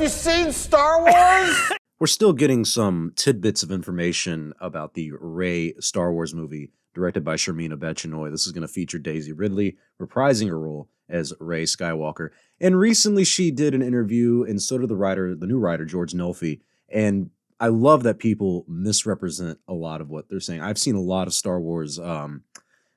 you seen Star Wars? We're still getting some tidbits of information about the Rey Star Wars movie directed by Sharmina Bechinoy. This is going to feature Daisy Ridley reprising her role as Rey Skywalker. And recently she did an interview, and so did the new writer, George Nolfi. And I love that people misrepresent a lot of what they're saying. I've seen a lot of Star Wars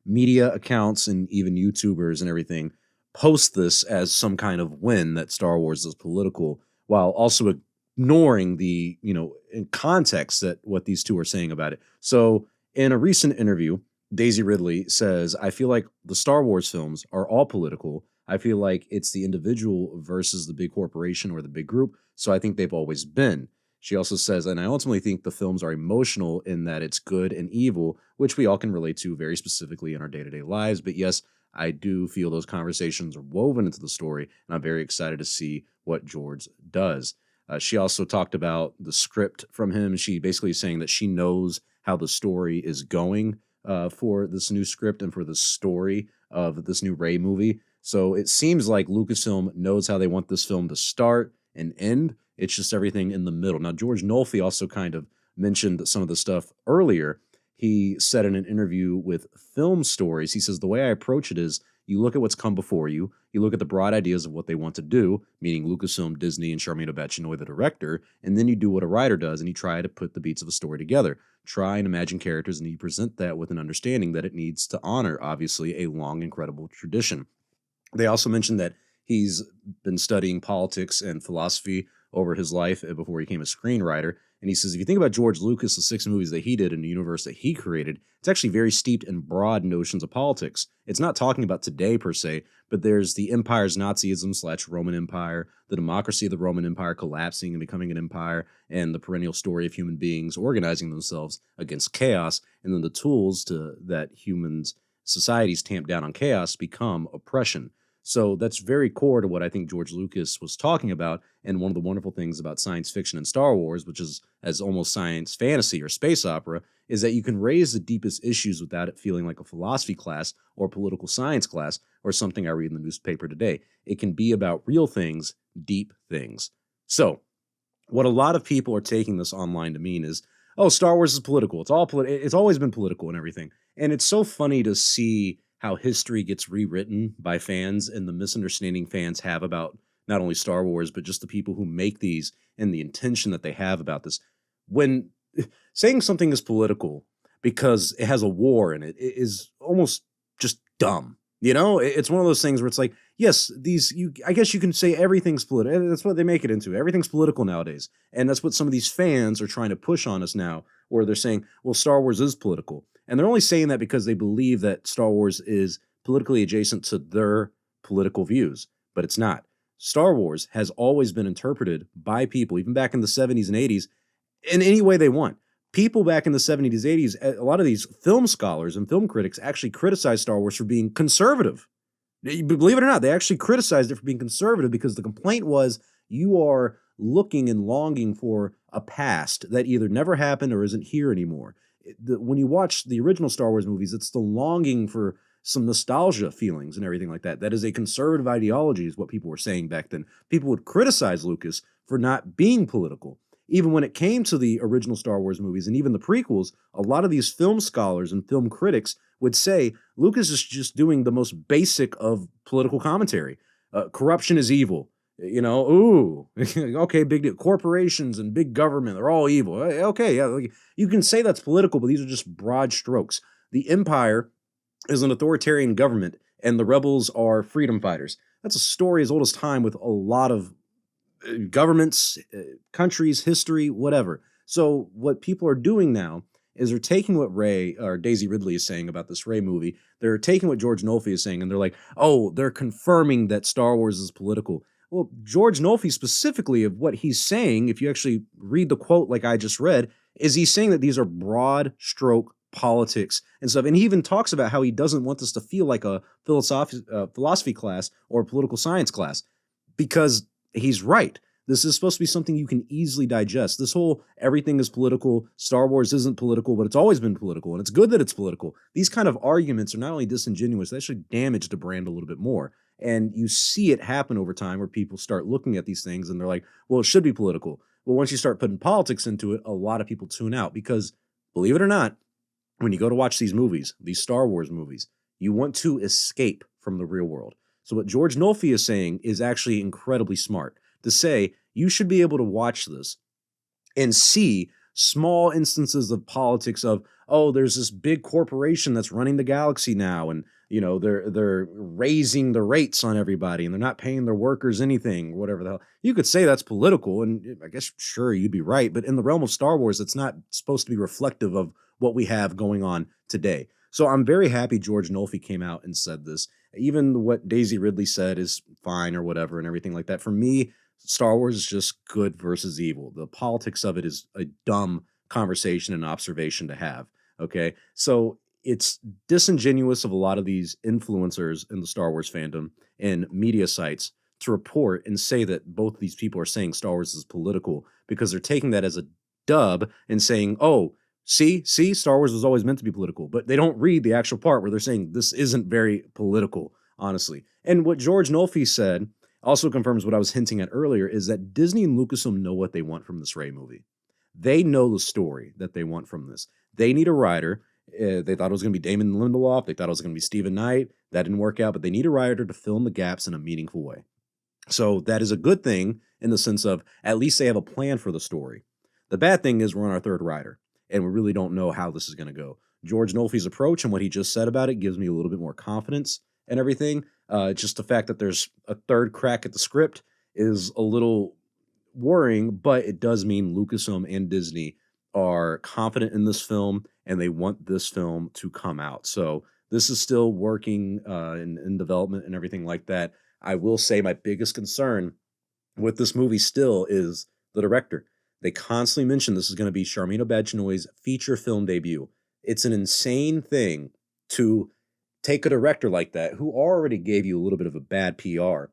media accounts and even YouTubers and everything post this as some kind of win that Star Wars is political, while also ignoring the, in context that what these two are saying about it. So in a recent interview, Daisy Ridley says, I feel like the Star Wars films are all political. I feel like it's the individual versus the big corporation or the big group. So I think they've always been. She also says, and I ultimately think the films are emotional in that it's good and evil, which we all can relate to very specifically in our day-to-day lives. But yes, I do feel those conversations are woven into the story, and I'm very excited to see what George does. She also talked about the script from him. She basically is saying that she knows how the story is going for this new script and for the story of this new Rey movie. So it seems like Lucasfilm knows how they want this film to start and end. It's just everything in the middle. Now, George Nolfi also kind of mentioned some of the stuff earlier. He said in an interview with Film Stories, he says, the way I approach it is you look at what's come before you, you look at the broad ideas of what they want to do, meaning Lucasfilm, Disney, and Sharmina Bechinoy, the director, and then you do what a writer does, and you try to put the beats of a story together. Try and imagine characters, and you present that with an understanding that it needs to honor, obviously, a long, incredible tradition. They also mentioned that he's been studying politics and philosophy over his life before he became a screenwriter. And he says, if you think about George Lucas, the 6 movies that he did in the universe that he created, it's actually very steeped in broad notions of politics. It's not talking about today per se, but there's the empire's Nazism / Roman Empire, the democracy of the Roman Empire collapsing and becoming an empire, and the perennial story of human beings organizing themselves against chaos, and then the tools that societies tamp down on chaos become oppression. So that's very core to what I think George Lucas was talking about. And one of the wonderful things about science fiction and Star Wars, which is as almost science fantasy or space opera, is that you can raise the deepest issues without it feeling like a philosophy class or political science class or something I read in the newspaper today. It can be about real things, deep things. So what a lot of people are taking this online to mean is, oh, Star Wars is political. It's always been political and everything. And it's so funny to see how history gets rewritten by fans and the misunderstanding fans have about not only Star Wars, but just the people who make these and the intention that they have about this. When saying something is political because it has a war in it is almost just dumb. It's one of those things where it's like, yes, I guess you can say everything's political. That's what they make it into. Everything's political nowadays. And that's what some of these fans are trying to push on us now, where they're saying, well, Star Wars is political. And they're only saying that because they believe that Star Wars is politically adjacent to their political views, but it's not. Star Wars has always been interpreted by people, even back in the 70s and 80s, in any way they want. People back in the 70s, 80s, a lot of these film scholars and film critics actually criticized Star Wars for being conservative. Believe it or not, they actually criticized it for being conservative because the complaint was you are looking and longing for a past that either never happened or isn't here anymore. When you watch the original Star Wars movies, it's the longing for some nostalgia feelings and everything like that. That is a conservative ideology is what people were saying back then. People would criticize Lucas for not being political. Even when it came to the original Star Wars movies and even the prequels, a lot of these film scholars and film critics would say Lucas is just doing the most basic of political commentary. Corruption is evil. Okay, big deal. Corporations and big government, they're all evil. Okay, yeah, you can say that's political, but these are just broad strokes. The Empire is an authoritarian government, and the rebels are freedom fighters. That's a story as old as time with a lot of governments, countries, history, whatever. So what people are doing now is they're taking what Daisy Ridley is saying about this Rey movie. They're taking what George Nolfi is saying, and they're like, oh, they're confirming that Star Wars is political. Well, George Nolfi specifically of what he's saying, if you actually read the quote like I just read, is he's saying that these are broad stroke politics and stuff. And he even talks about how he doesn't want this to feel like a philosophy class or a political science class, because he's right. This is supposed to be something you can easily digest. This whole everything is political, Star Wars isn't political, but it's always been political, and it's good that it's political. These kind of arguments are not only disingenuous, they actually damage the brand a little bit more. And you see it happen over time where people start looking at these things and they're like, well, it should be political. Well, once you start putting politics into it, a lot of people tune out because, believe it or not, when you go to watch these movies, these Star Wars movies, you want to escape from the real world. So what George Nolfi is saying is actually incredibly smart to say you should be able to watch this and see small instances of politics of, oh, there's this big corporation that's running the galaxy now, and they're raising the rates on everybody and they're not paying their workers anything, whatever the hell. You could say that's political, and I guess sure you'd be right, but in the realm of Star Wars, it's not supposed to be reflective of what we have going on today. So I'm very happy George Nolfi came out and said this. Even what Daisy Ridley said is fine or whatever and everything like that. For me, Star Wars is just good versus evil. The politics of it is a dumb conversation and observation to have. Okay. So it's disingenuous of a lot of these influencers in the Star Wars fandom and media sites to report and say that both of these people are saying Star Wars is political because they're taking that as a dub and saying, oh, see, Star Wars was always meant to be political, but they don't read the actual part where they're saying this isn't very political, honestly. And what George Nolfi said also confirms what I was hinting at earlier is that Disney and Lucasfilm know what they want from this Rey movie. They know the story that they want from this. They need a writer. They thought it was going to be Damon Lindelof. They thought it was going to be Stephen Knight. That didn't work out, but they need a writer to fill in the gaps in a meaningful way. So that is a good thing in the sense of at least they have a plan for the story. The bad thing is we're on our third writer, and we really don't know how this is going to go. George Nolfi's approach and what he just said about it gives me a little bit more confidence and everything. Just the fact that there's a third crack at the script is a little worrying, but it does mean Lucasfilm and Disney are confident in this film and they want this film to come out. So this is still working in development and everything like that. I will say my biggest concern with this movie still is the director. They constantly mention this is going to be Sharmeen Obaid-Chinoy's feature film debut. It's an insane thing to take a director like that who already gave you a little bit of a bad PR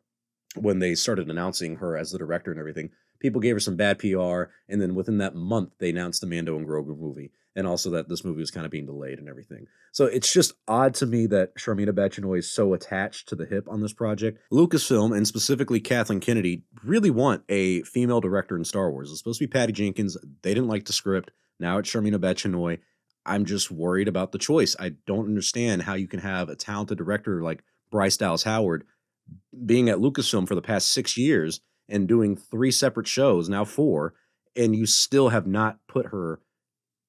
when they started announcing her as the director and everything. People gave her some bad PR, and then within that month, they announced the Mando and Grogu movie, and also that this movie was kind of being delayed and everything. So it's just odd to me that Sharmeen Obaid-Chinoy is so attached to the hip on this project. Lucasfilm, and specifically Kathleen Kennedy, really want a female director in Star Wars. It's supposed to be Patty Jenkins. They didn't like the script. Now it's Sharmeen Obaid-Chinoy. I'm just worried about the choice. I don't understand how you can have a talented director like Bryce Dallas Howard being at Lucasfilm for the past 6 years and doing 3 separate shows, now 4, and you still have not put her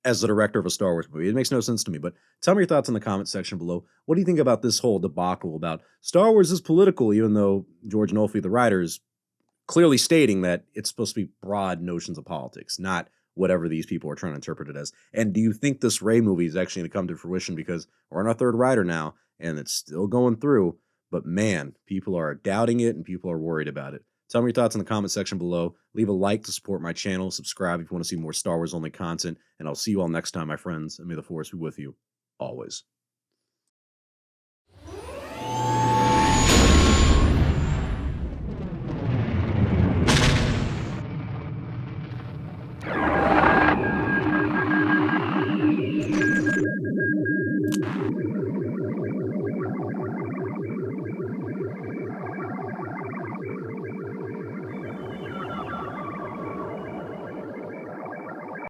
as the director of a Star Wars movie. It makes no sense to me, but tell me your thoughts in the comment section below. What do you think about this whole debacle about Star Wars is political, even though George Nolfi, the writer, is clearly stating that it's supposed to be broad notions of politics, not whatever these people are trying to interpret it as. And do you think this Rey movie is actually going to come to fruition? Because we're on our third writer now, and it's still going through, but man, people are doubting it and people are worried about it. Tell me your thoughts in the comment section below. Leave a like to support my channel. Subscribe if you want to see more Star Wars only content. And I'll see you all next time, my friends. And may the Force be with you always.